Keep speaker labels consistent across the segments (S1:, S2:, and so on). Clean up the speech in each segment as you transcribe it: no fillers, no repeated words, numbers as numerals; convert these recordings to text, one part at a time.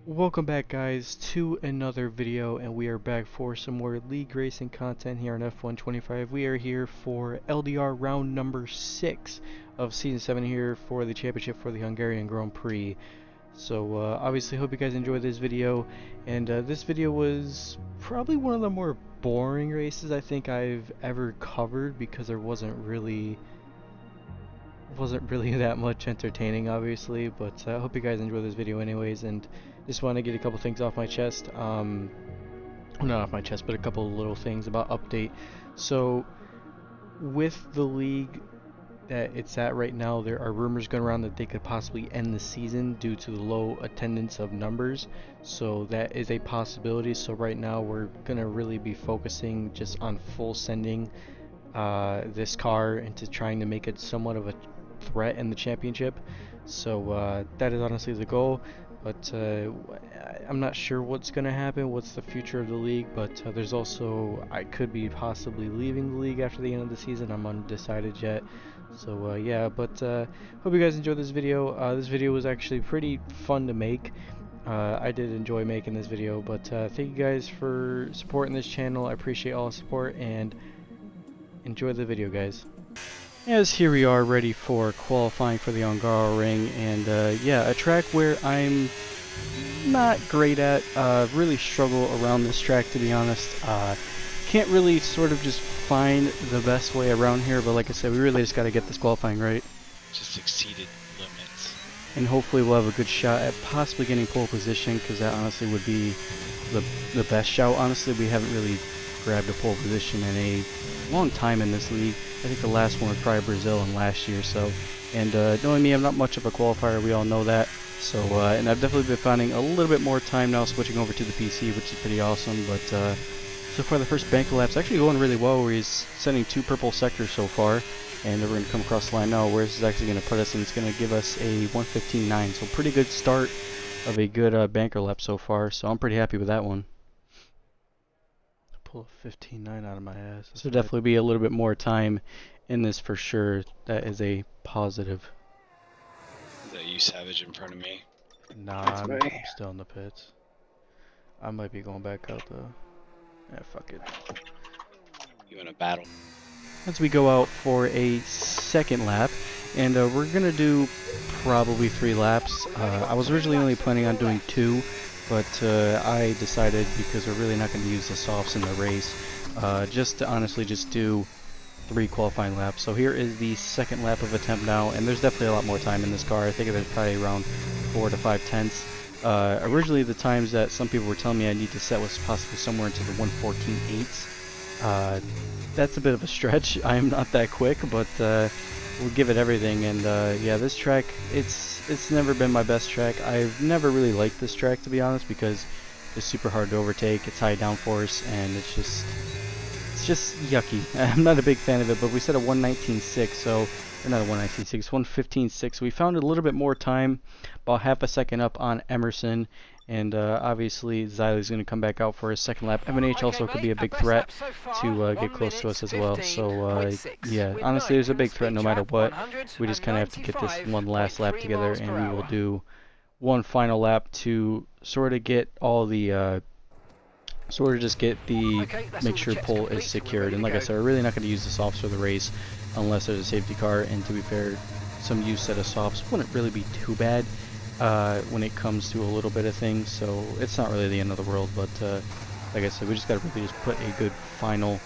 S1: Welcome back, guys, to another video, and we are back for some more league racing content here on F125. We are here for LDR round number 6 of season 7 here for the championship for the Hungarian Grand Prix. So obviously hope you guys enjoyed this video, and this video was probably one of the more boring races I think I've ever covered, because there wasn't really that much entertaining, obviously, but I hope you guys enjoy this video anyways. And just want to get a couple things off my chest, not off my chest, but a couple of little things about update. So with the league that it's at right now, there are rumors going around that they could possibly end the season due to the low attendance of numbers, so that is a possibility. So right now we're gonna really be focusing just on full sending this car into trying to make it somewhat of a threat in the championship. So that is honestly the goal, but I'm not sure what's going to happen, what's the future of the league. But there's also, I could be possibly leaving the league after the end of the season. I'm undecided yet. So yeah, but hope you guys enjoyed this video. This video was actually pretty fun to make. I did enjoy making this video, but thank you guys for supporting this channel. I appreciate all the support, and enjoy the video, guys. As here we are ready for qualifying for the Hungaroring, and yeah, a track where I'm not great at, really struggle around this track, to be honest. Can't really sort of just find the best way around here, but like I said, we really just got to get this qualifying right.
S2: Just exceeded limits.
S1: And hopefully we'll have a good shot at possibly getting pole position, because that honestly would be the best shout. Honestly, we haven't really grabbed a pole position in a long time in this league. I think the last one was probably Brazil in last year. So, and knowing me, I'm not much of a qualifier. We all know that. So, and I've definitely been finding a little bit more time now switching over to the PC, which is pretty awesome. But so far, the first banker lap's actually going really well, where he's sending 2 purple sectors so far, and we're going to come across the line now, where this is actually going to put us, and it's going to give us a 1:15.9. So, pretty good start of a good banker lap so far. So, I'm pretty happy with that one. Pull a 15.9 out of my ass. So definitely be a little bit more time in this for sure. That is a positive.
S2: Is that you, Savage, in front of me?
S1: Nah, I'm still in the pits. I might be going back out though. Yeah, fuck it.
S2: You in a battle?
S1: As we go out for a second lap, and we're gonna do probably 3 laps. I was originally only planning on doing 2. But I decided, because we're really not going to use the softs in the race, just to honestly just do 3 qualifying laps. So here is the second lap of attempt now, and there's definitely a lot more time in this car. I think there's probably around 4 to 5 tenths. Originally, the times that some people were telling me I need to set was possibly somewhere into the 1:14.8s. That's a bit of a stretch. I am not that quick, but we'll give it everything. And yeah, this track, it's never been my best track. I've never really liked this track, to be honest, because it's super hard to overtake. It's high downforce, and it's just yucky. I'm not a big fan of it, but we set a 1:19.6, so, or not a 1:19.6, 1:15.6. We found a little bit more time, about half a second up on Emerson, and obviously Xylie's going to come back out for his second lap. M&H also could be a big threat to get close to us as well. So yeah, honestly, there's a big threat no matter what. We just kind of have to get this one last lap together, and we will do one final lap to sort of get all the make sure pole is secured. And like I said, we're really not going to use the softs for the race unless there's a safety car, and to be fair, some use set of softs wouldn't really be too bad when it comes to a little bit of things, so it's not really the end of the world. But like I said, we just got to really just put a good final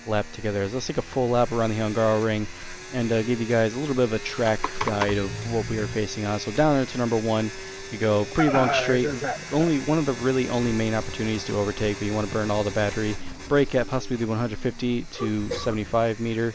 S1: lap together. Let's take a full lap around the Hungaroring and give you guys a little bit of a track guide of what we are facing on. So down there to number 1, you go pretty long straight. Only one of the really only main opportunities to overtake, but you want to burn all the battery. Brake at possibly the 150 to 75 meter,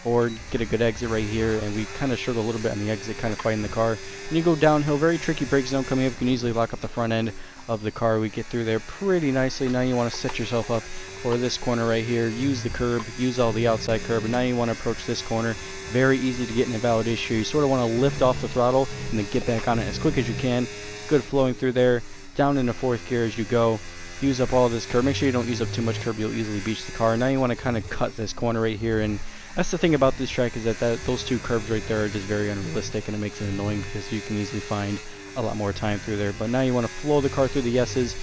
S1: or get a good exit right here. And we kind of struggle a little bit on the exit, kind of fighting the car. And you go downhill, very tricky brake zone coming up. You can easily lock up the front end of the car. We get through there pretty nicely. Now you want to set yourself up for this corner right here. Use the curb, use all the outside curb, and now you want to approach this corner. Very easy to get in a validation. You sort of want to lift off the throttle and then get back on it as quick as you can. Good flowing through there. Down into 4th gear as you go. Use up all this curb. Make sure you don't use up too much curb. You'll easily beach the car. Now you want to kind of cut this corner right here, and that's the thing about this track, is that those 2 curbs right there are just very unrealistic, and it makes it annoying because you can easily find a lot more time through there. But now you want to flow the car through the S's,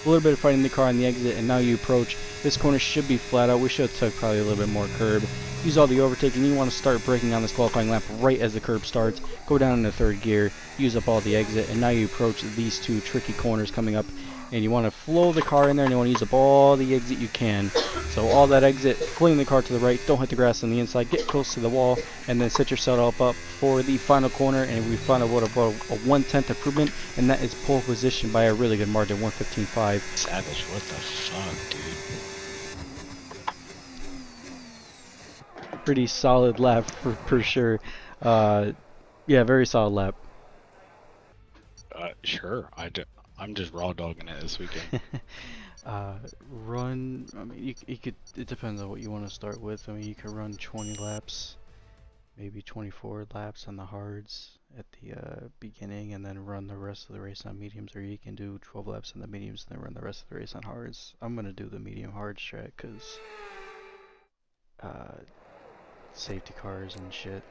S1: a little bit of fighting the car on the exit, and now you approach. This corner should be flat out. We should have took probably a little bit more curb. Use all the overtake, and you want to start braking on this qualifying lap right as the curb starts. Go down into third gear, use up all the exit, and now you approach these two tricky corners coming up. And you want to flow the car in there, and you want to use up all the exit you can. So all that exit, fling the car to the right, don't hit the grass on the inside, get close to the wall, and then set yourself up for the final corner. And we found out about a 1/10 improvement, and that is pole position by a really good margin, 1:15.5.
S2: Savage, what the fuck, dude?
S1: Pretty solid lap for sure. Yeah, very solid lap.
S2: Sure. I'm just raw dogging it this weekend.
S1: Run. I mean, you could. It depends on what you want to start with. I mean, you could run 20 laps, maybe 24 laps on the hards at the beginning, and then run the rest of the race on mediums, or you can do 12 laps on the mediums and then run the rest of the race on hards. I'm gonna do the medium hard strat because safety cars and shit.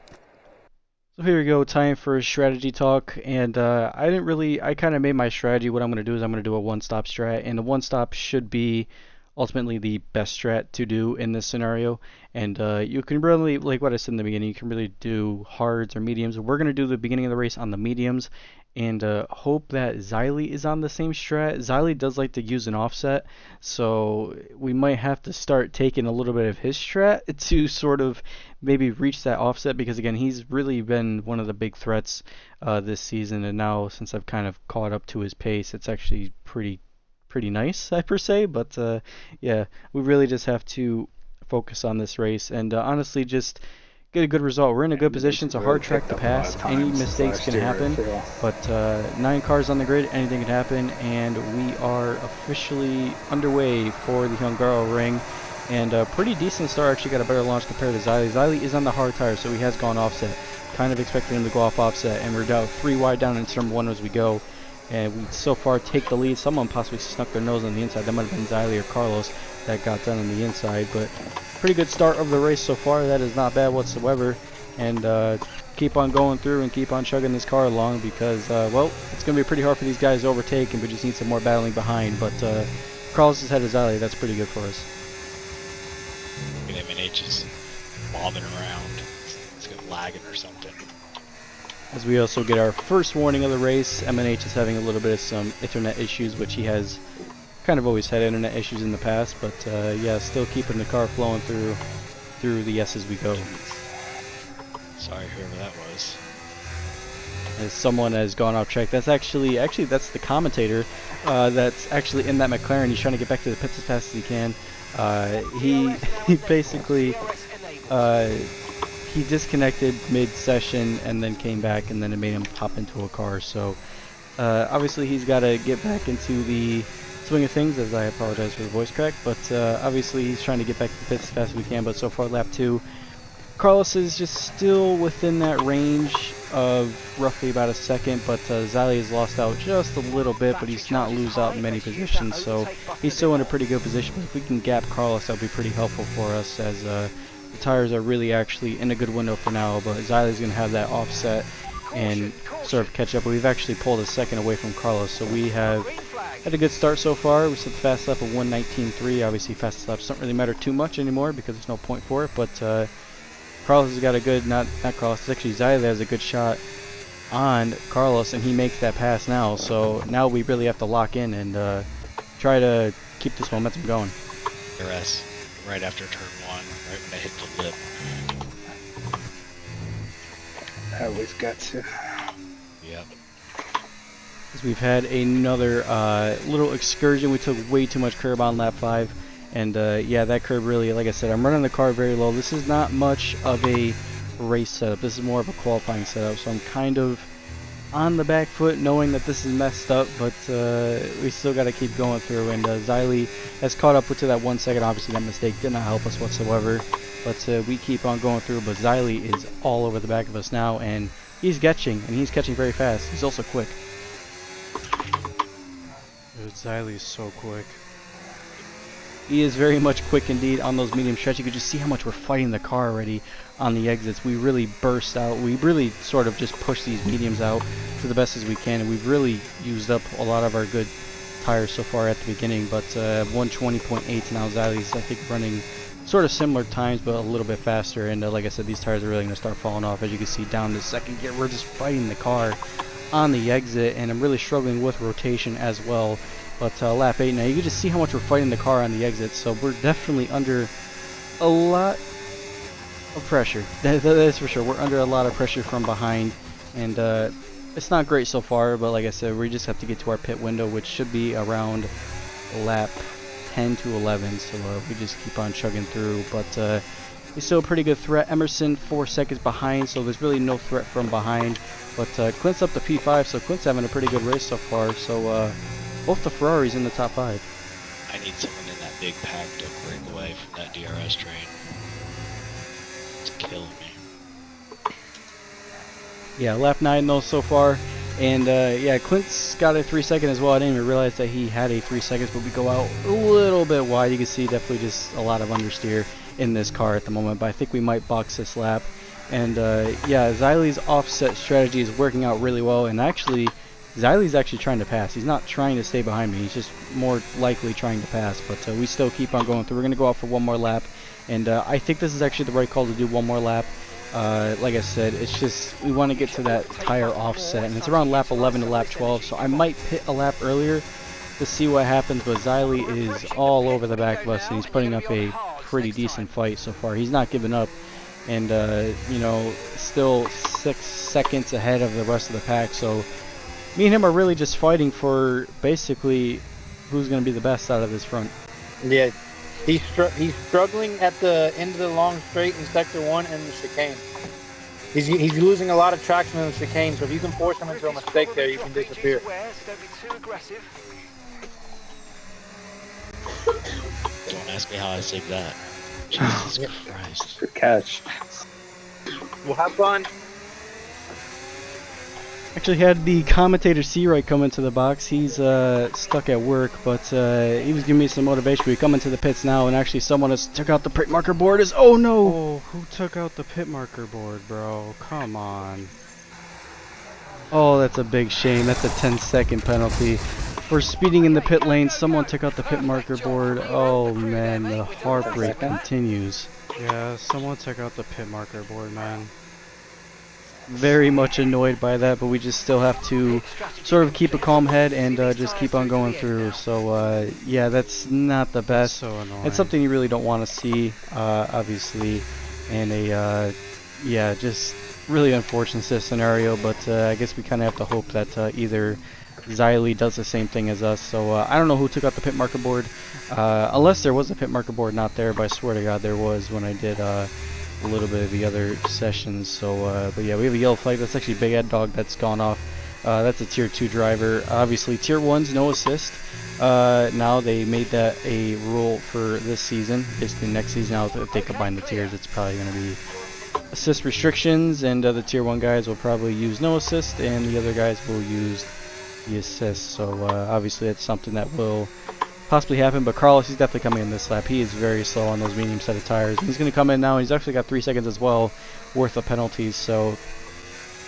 S1: So here we go, time for strategy talk, and I kind of made my strategy. What I'm going to do is I'm going to do a one-stop strat, and the one-stop should be ultimately the best strat to do in this scenario. And you can really, like what I said in the beginning, you can really do hards or mediums. We're going to do the beginning of the race on the mediums, and hope that Xylee is on the same strat. Xylee does like to use an offset, so we might have to start taking a little bit of his strat to sort of maybe reach that offset, because again, he's really been one of the big threats this season, and now since I've kind of caught up to his pace, it's actually pretty nice, I per se. But yeah, we really just have to focus on this race, and honestly just get a good result. We're in a good position. It's a hard track to pass. Any mistakes can happen, but 9 cars on the grid, anything can happen, and we are officially underway for the Hungaroring. And a pretty decent start. Actually got a better launch compared to Xylee. Xylee is on the hard tire, so he has gone offset. Kind of expected him to go off offset, and we're down 3 wide down into turn 1 as we go. And we so far take the lead. Someone possibly snuck their nose on the inside. That might have been Xylee or Carlos that got done on the inside. But pretty good start of the race so far. That is not bad whatsoever. And keep on going through and keep on chugging this car along, because, well, it's going to be pretty hard for these guys to overtake, and we just need some more battling behind. But Carlos is ahead of Xylee. That's pretty good for us.
S2: M&H is bobbing around. It's got lagging or something.
S1: As we also get our first warning of the race, M&H is having a little bit of some internet issues, which he has kind of always had internet issues in the past, but yeah, still keeping the car flowing through the S as we go.
S2: Sorry, whoever that was.
S1: As someone has gone off track, that's actually that's the commentator that's actually in that McLaren. He's trying to get back to the pits as fast as he can. He basically he disconnected mid-session and then came back, and then it made him hop into a car. So obviously he's got to get back into the swing of things, as I apologize for the voice crack. But obviously he's trying to get back to the pits as fast as we can. But so far, lap 2, Carlos is just still within that range of roughly about a second, but Xylee has lost out just a little bit, but he's not lose out in many positions, so he's still in a pretty good position. But if we can gap Carlos, that'll be pretty helpful for us, as the tires are really actually in a good window for now. But Xylee's going to have that offset and sort of catch up. We've actually pulled a second away from Carlos, so we have had a good start so far. We set the fast lap of 1:19.3. Obviously fastest laps don't really matter too much anymore because there's no point for it, but Carlos has got a good, not Carlos, it's actually Xylee has a good shot on Carlos, and he makes that pass now. So now we really have to lock in and try to keep this momentum going.
S2: RS right after turn 1, right when they hit the lip.
S3: Always got to.
S2: Yep.
S1: Because we've had another little excursion. We took way too much curb on lap 5. And yeah, that curb really, like I said, I'm running the car very low. This is not much of a race setup. This is more of a qualifying setup. So I'm kind of on the back foot knowing that this is messed up, but we still got to keep going through. And Xylee has caught up to that 1 second. Obviously that mistake did not help us whatsoever, but we keep on going through. But Xylee is all over the back of us now, and he's catching very fast. He's also quick. Dude, Xylee is so quick. He is very much quick indeed on those medium stretch. You could just see how much we're fighting the car already on the exits. We really burst out. We really sort of just push these mediums out to the best as we can, and we've really used up a lot of our good tires so far at the beginning. But 120.8 now. Xylie's, I think, running sort of similar times, but a little bit faster. And like I said, these tires are really going to start falling off. As you can see down to second gear, we're just fighting the car on the exit, and I'm really struggling with rotation as well. But lap 8 now, you can just see how much we're fighting the car on the exit, so we're definitely under a lot of pressure. That's for sure. We're under a lot of pressure from behind, and it's not great so far, but like I said, we just have to get to our pit window, which should be around lap 10 to 11, so we just keep on chugging through. But he's still a pretty good threat. Emerson 4 seconds behind, so there's really no threat from behind. But Clint's up to P5, so Clint's having a pretty good race so far. So both the Ferraris in the top 5.
S2: I need someone in that big pack to break away from that DRS train. It's killing me.
S1: Yeah, lap 9 though so far. And yeah, Clint's got a 3 second as well. I didn't even realize that he had a 3 seconds, but we go out a little bit wide. You can see definitely just a lot of understeer in this car at the moment, but I think we might box this lap. And yeah, Xylie's offset strategy is working out really well, and actually Xylie's actually trying to pass. He's not trying to stay behind me, he's just more likely trying to pass. But we still keep on going through. We're going to go out for one more lap, and I think this is actually the right call to do one more lap. Like I said, it's just we want to get to that tire offset, and it's around lap 11 to lap 12, so I might pit a lap earlier to see what happens. But Zylie is all over the back of us, and he's putting up a pretty decent fight so far. He's not giving up, and you know, still 6 seconds ahead of the rest of the pack. So me and him are really just fighting for basically who's going to be the best out of this front.
S4: Yeah, he's struggling at the end of the long straight in sector 1 and the chicane. He's losing a lot of traction in the chicane, so if you can force him into a mistake there, you can disappear.
S2: Don't ask me how I saved that. Jesus Christ.
S3: Good catch.
S4: We'll have fun.
S1: Actually had the commentator C-Right come into the box. He's stuck at work, but he was giving me some motivation. We come into the pits now, and actually someone has took out the pit marker board. Oh no!
S5: Oh, who took out the pit marker board, bro? Come on.
S1: Oh, that's a big shame. That's a 10-second penalty. For speeding in the pit lane, someone took out the pit marker board. Oh man, the heartbreak continues.
S5: Yeah, someone took out the pit marker board, man.
S1: Very much annoyed by that, but we just still have to sort of keep a calm head and just keep on going through. So yeah, that's not the best.
S5: So annoying.
S1: It's something you really don't want to see, obviously, and a yeah, just really unfortunate scenario. But I guess we kind of have to hope that either Zylie does the same thing as us. So I don't know who took out the pit marker board, unless there was a pit marker board not there, but I swear to God there was when I did a little bit of the other sessions. So but yeah, we have a yellow flag. That's actually Big Ed Dog that's gone off. That's a tier 2 driver. Obviously tier 1's no assist. Now they made that a rule for this season. Basically next season, now if they combine the tiers, it's probably going to be assist restrictions, and the tier 1 guys will probably use no assist, and the other guys will use the assist. So obviously that's something that will possibly happen. But Carlos, he's definitely coming in this lap. He is very slow on those medium set of tires. He's going to come in now. He's actually got 3 seconds as well worth of penalties. So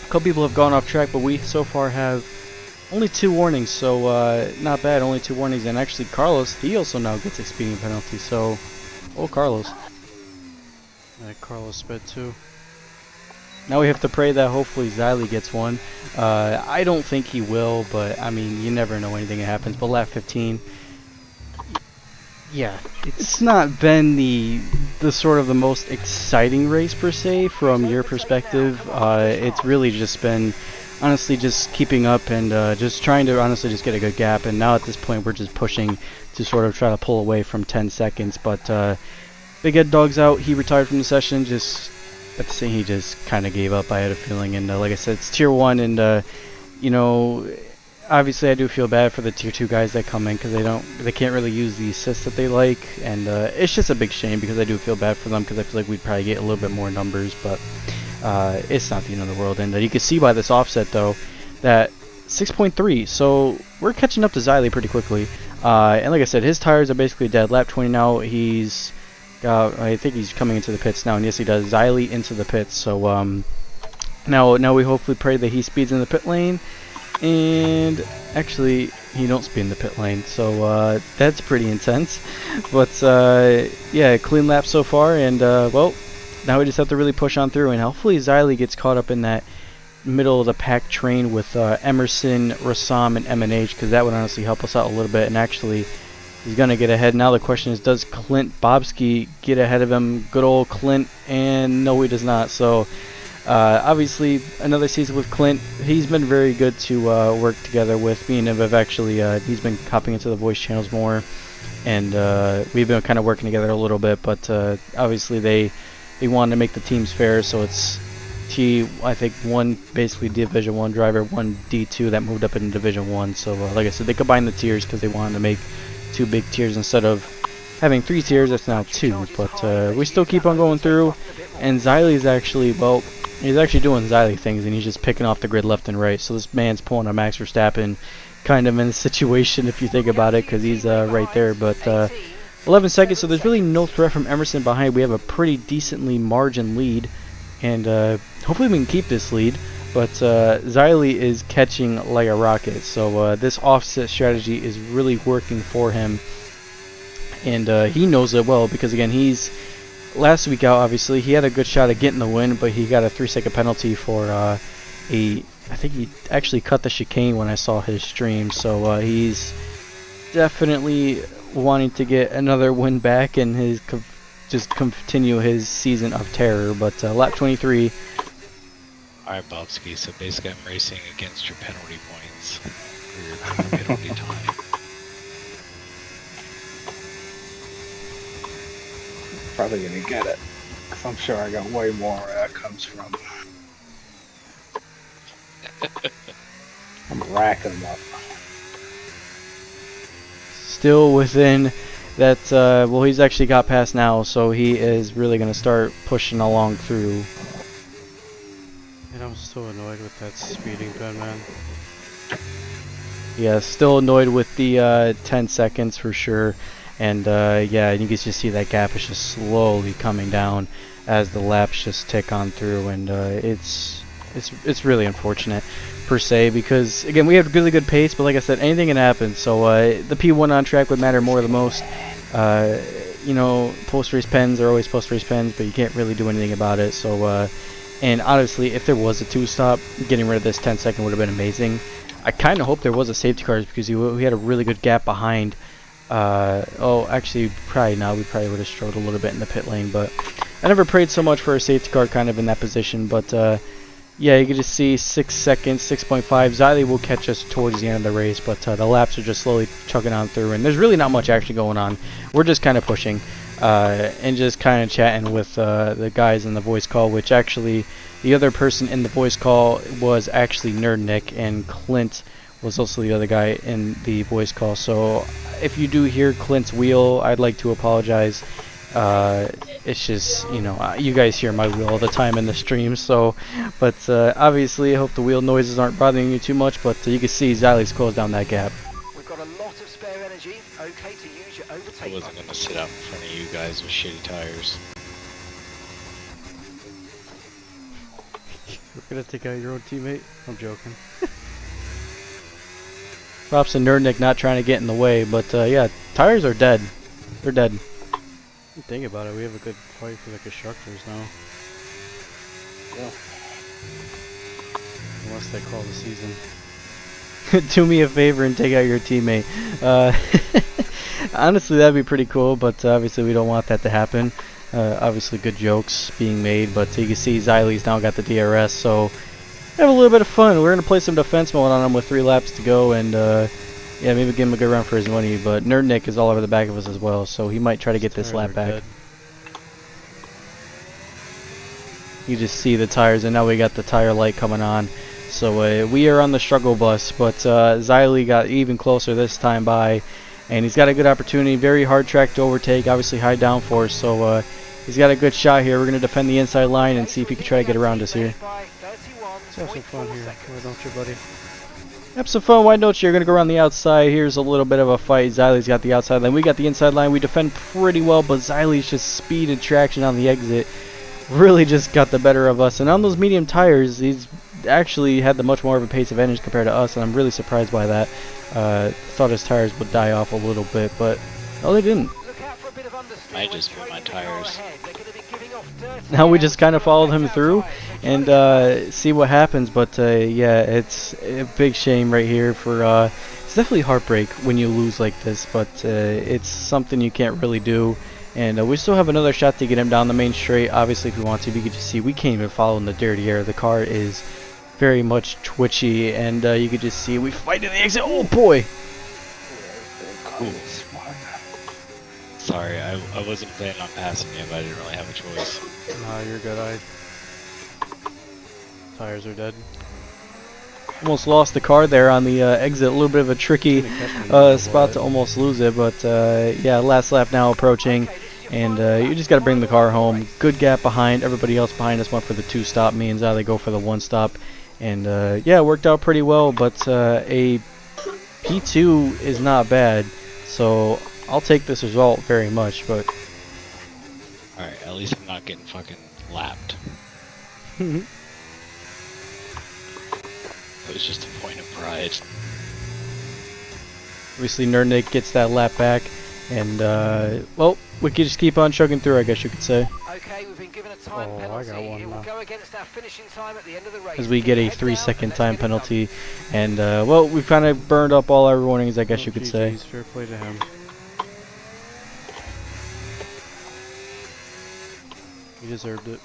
S1: a couple people have gone off track, but we so far have only 2 warnings. So not bad, only 2 warnings. And actually Carlos, he also now gets a speeding penalty. So Carlos.
S5: Yeah, Carlos sped too.
S1: Now we have to pray that hopefully Zylie gets one. I don't think he will, but I mean, you never know, anything happens. But lap 15, yeah, it's not been the sort of the most exciting race per se from your perspective. It's really just been honestly just keeping up and just trying to honestly just get a good gap. And now at this point we're just pushing to sort of try to pull away from 10 seconds. But Big Ed Dog's out. He retired from the session. Just at the same, he just kind of gave up, I had a feeling. And like I said, it's tier 1, and you know, obviously I do feel bad for the tier 2 guys that come in because they can't really use the assists that they like, and it's just a big shame because I do feel bad for them because I feel like we'd probably get a little bit more numbers, but it's not the end of the world. And you can see by this offset though that 6.3, so we're catching up to Zylie pretty quickly. And like I said, his tires are basically dead. Lap 20 now. He's got, I think he's coming into the pits now, and yes, he does. Xylee into the pits. So now we hopefully pray that he speeds in the pit lane, and actually he don't speed in the pit lane. So that's pretty intense. But yeah, clean lap so far, and well, now we just have to really push on through, and hopefully Xylee gets caught up in that middle of the pack train with Emerson, Rassam, and M&H, because that would honestly help us out a little bit. And actually, he's going to get ahead. Now the question is, does Clint Bobsky get ahead of him? Good old Clint, and no, he does not. So obviously, another season with Clint. He's been very good to work together with. Me and him have actually, he's been hopping into the voice channels more, and we've been kind of working together a little bit. But obviously, they wanted to make the teams fair, so it's I think one basically Division 1 driver, one D2 that moved up in Division 1. So like I said, they combined the tiers because they wanted to make 2 big tiers instead of having 3 tiers. That's now 2. But we still keep on going through, and Xylee's actually, well, he's actually doing Xylee things, and he's just picking off the grid left and right. So this man's pulling a Max Verstappen kind of in a situation if you think about it, because he's right there. But 11 seconds, so there's really no threat from Emerson behind. We have a pretty decently margin lead, and hopefully we can keep this lead. But Xylee is catching like a rocket, so this offset strategy is really working for him, and he knows it well, because again, he's last week out, obviously he had a good shot at getting the win, but he got a 3-second penalty for I think he actually cut the chicane when I saw his stream. So he's definitely wanting to get another win back and his just continue his season of terror. But lap 23.
S2: Alright, Bobsky, so basically I'm racing against your penalty points for your penalty time.
S3: Probably gonna get it, 'cause I'm sure I got way more where that comes from. I'm racking them up.
S1: Still within that, well, he's actually got past now, so he is really going to start pushing along through.
S5: And I'm so annoyed with that speeding pen, man.
S1: Yeah, still annoyed with the 10 seconds for sure. And yeah, you can just see that gap is just slowly coming down as the laps just tick on through, and it's really unfortunate per se, because again, we have really good pace, but like I said, anything can happen. So the P1 on track would matter more the most. You know, post-race pens are always post-race pens, but you can't really do anything about it. So and honestly, if there was a 2-stop, getting rid of this 10-second would have been amazing. I kind of hope there was a safety car, because we had a really good gap behind. Oh, actually, probably not. We probably would have struggled a little bit in the pit lane, but I never prayed so much for a safety car kind of in that position. But yeah, you can just see 6 seconds, 6.5. Xylee will catch us towards the end of the race, but the laps are just slowly chugging on through, and there's really not much actually going on. We're just kind of pushing and just kind of chatting with the guys in the voice call, which actually the other person in the voice call was actually Nerd Nick, and Clint was also the other guy in the voice call. So if you do hear Clint's wheel, I'd like to apologize. It's just, you know, you guys hear my wheel all the time in the stream, so, but obviously I hope the wheel noises aren't bothering you too much. But you can see Xylee's closed down that gap.
S6: We've got a lot of spare energy. Okay to use your overtake.
S2: I wasn't going to sit out in front of you guys with shitty tires.
S5: You're gonna take out your own teammate? I'm joking.
S1: Props to Nerdnick not trying to get in the way, but yeah, tires are dead. They're dead.
S5: Think about it, we have a good fight for the constructors now.
S3: Yeah.
S5: Unless they call the season.
S1: Do me a favor and take out your teammate. Honestly, that'd be pretty cool, but obviously we don't want that to happen. Obviously good jokes being made, but you can see Xylee's now got the DRS, so have a little bit of fun. We're going to play some defense mode on him with 3 laps to go, and yeah, maybe give him a good run for his money. But Nerd Nick is all over the back of us as well, so he might try to get this lap back.
S5: Dead.
S1: You just see the tires, and now we got the tire light coming on. So we are on the struggle bus, but Xylee got even closer this time by, and he's got a good opportunity. Very hard track to overtake, obviously high downforce, so he's got a good shot here. We're going to defend the inside line and see if he can try to get around us here.
S5: Let's have some fun here, why don't you, buddy?
S1: Have some fun. Wide notes. You're gonna go around the outside. Here's a little bit of a fight. Xylie's got the outside line. We got the inside line. We defend pretty well, but Xylie's just speed and traction on the exit really just got the better of us. And on those medium tires, he's actually had the much more of a pace advantage compared to us, and I'm really surprised by that. Thought his tires would die off a little bit, but no, they didn't.
S2: I just put my tires.
S1: Now we just kind of followed him through and see what happens. But yeah, it's a big shame right here for. It's definitely heartbreak when you lose like this, but it's something you can't really do. And we still have another shot to get him down the main straight. Obviously, if we want to, we can just see we can't even follow in the dirty air. The car is very much twitchy, and you could just see we fight to the exit. Oh boy!
S2: Sorry, I wasn't planning on passing you, but I didn't really have a choice.
S5: Nah, you're good. Tires are dead.
S1: Almost lost the car there on the exit. A little bit of a tricky spot to almost lose it, but yeah, last lap now approaching, and you just got to bring the car home. Good gap behind. Everybody else behind us went for the 2-stop. Me and Zali go for the 1-stop, and yeah, it worked out pretty well. But a P2 is not bad, so I'll take this result very much. But
S2: Alright, at least I'm not getting fucking lapped. It was just a point of pride.
S1: obviously Nerdnik gets that lap back, and well, we could just keep on chugging through, I guess you could say.
S6: Okay, we've been given a time penalty. It will go against our finishing time at the end of the race.
S1: As we get a 3-second time penalty, and well, we've kind of burned up all our warnings, I guess you could say.
S5: Fair play to him. He deserved it.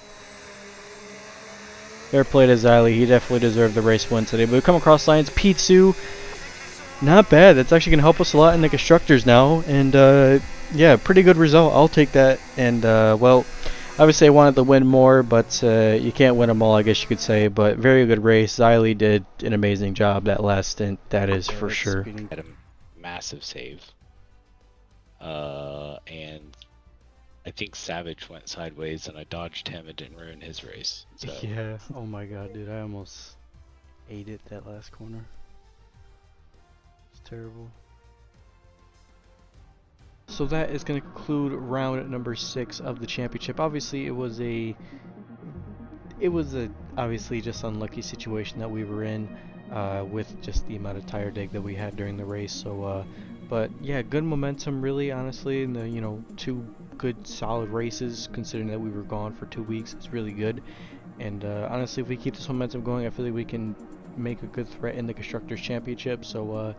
S1: Fair play to Xylie. He definitely deserved the race win today. But we come across lines. P2, not bad. That's actually going to help us a lot in the constructors now. And yeah, pretty good result. I'll take that. And well, obviously I wanted to win more, but you can't win them all, I guess you could say. But very good race. Xylie did an amazing job that last stint. That is for sure.
S2: Had a massive save. And I think Savage went sideways and I dodged him. It didn't ruin his race. So.
S5: Yeah. Oh my god, dude. I almost ate it that last corner. It's terrible.
S1: So that is going to conclude round number 6 of the championship. Obviously, it was a obviously just unlucky situation that we were in with just the amount of tire dig that we had during the race. So, but yeah, good momentum, really, honestly, in the 2 good solid races, considering that we were gone for 2 weeks. It's really good. And honestly, if we keep this momentum going, I feel like we can make a good threat in the Constructors Championship. So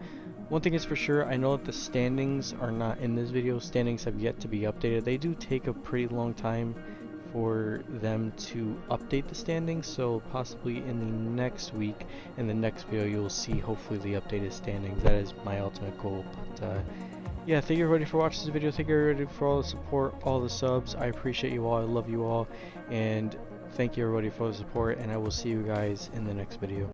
S1: one thing is for sure, I know that the standings are not in this video. Standings have yet to be updated. They do take a pretty long time for them to update the standings, so possibly in the next week, in the next video, you'll see hopefully the updated standings. That is my ultimate goal. But yeah, thank you everybody for watching this video. Thank you everybody for all the support, all the subs. I appreciate you all. I love you all, and thank you everybody for the support, and I will see you guys in the next video.